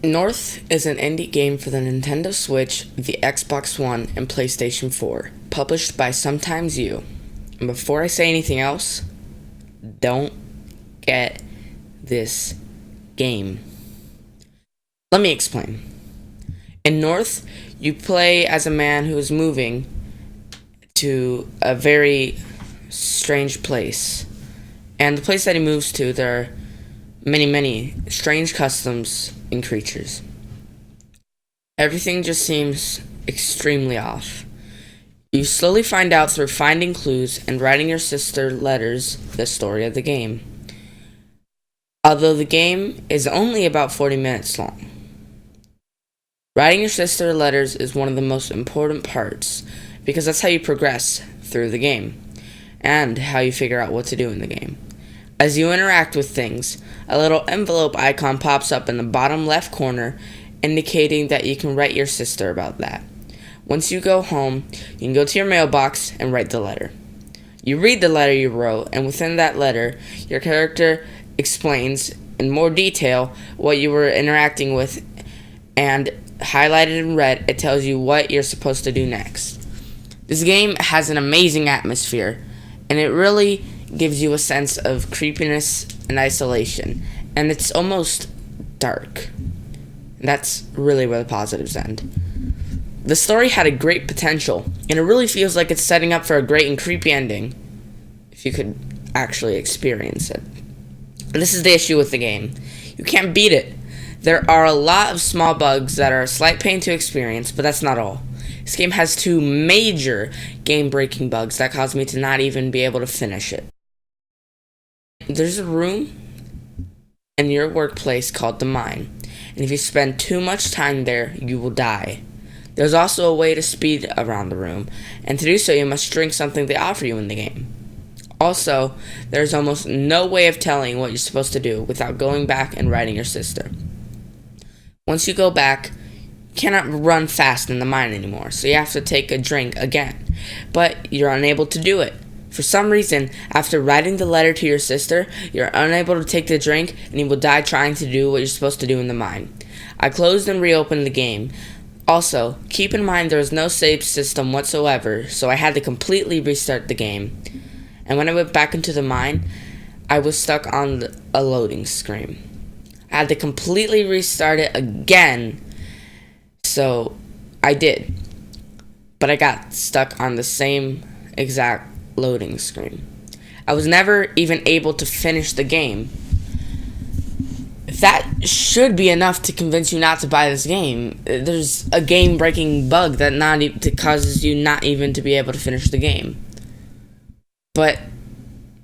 North is an indie game for the Nintendo Switch, the Xbox One, and PlayStation 4, published by Sometimes You. And before I say anything else, don't get this game. Let me explain. In North, you play as a man who is moving to a very strange place. And the place that he moves to, there are many strange customs and creatures. Everything just seems extremely off. You slowly find out through finding clues and writing your sister letters the story of the game. Although the game is only about 40 minutes long. Writing your sister letters is one of the most important parts because that's how you progress through the game and how you figure out what to do in the game. As you interact with things, a little envelope icon pops up in the bottom left corner indicating that you can write your sister about that. Once you go home, you can go to your mailbox and write the letter. You read the letter you wrote, and within that letter, your character explains in more detail what you were interacting with, and highlighted in red, it tells you what you're supposed to do next. This game has an amazing atmosphere, and it really gives you a sense of creepiness and isolation, and it's almost dark. And that's really where the positives end. The story had a great potential, and it really feels like it's setting up for a great and creepy ending, if you could actually experience it. And this is the issue with the game. You can't beat it. There are a lot of small bugs that are a slight pain to experience, but that's not all. This game has 2 major game-breaking bugs that caused me to not even be able to finish it. There's a room in your workplace called the mine, and if you spend too much time there, you will die. There's also a way to speed around the room, and to do so you must drink something they offer you in the game. Also, there's almost no way of telling what you're supposed to do without going back and writing your sister. Once you go back, you cannot run fast in the mine anymore, so you have to take a drink again, but you're unable to do it. For some reason, after writing the letter to your sister, you're unable to take the drink and you will die trying to do what you're supposed to do in the mine. I closed and reopened the game. Also, keep in mind there is no save system whatsoever, so I had to completely restart the game. And when I went back into the mine, I was stuck on a loading screen. I had to completely restart it again, so I did. But I got stuck on the same exact loading screen. I was never even able to finish the game. That should be enough to convince you not to buy this game. There's a game-breaking bug that causes you not even to be able to finish the game. But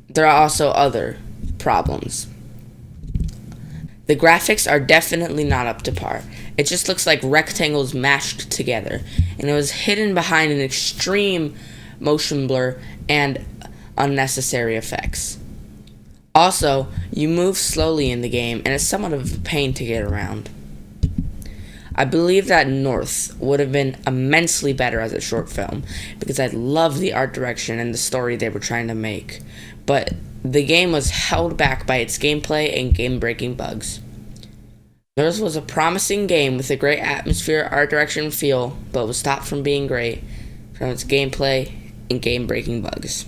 there are also other problems. The graphics are definitely not up to par. It just looks like rectangles mashed together, and it was hidden behind an extreme motion blur and unnecessary effects. Also, you move slowly in the game, and it's somewhat of a pain to get around. I believe that North would have been immensely better as a short film, because I love the art direction and the story they were trying to make, but the game was held back by its gameplay and game-breaking bugs. North was a promising game with a great atmosphere, art direction, and feel, but was stopped from being great from its gameplay and game-breaking bugs.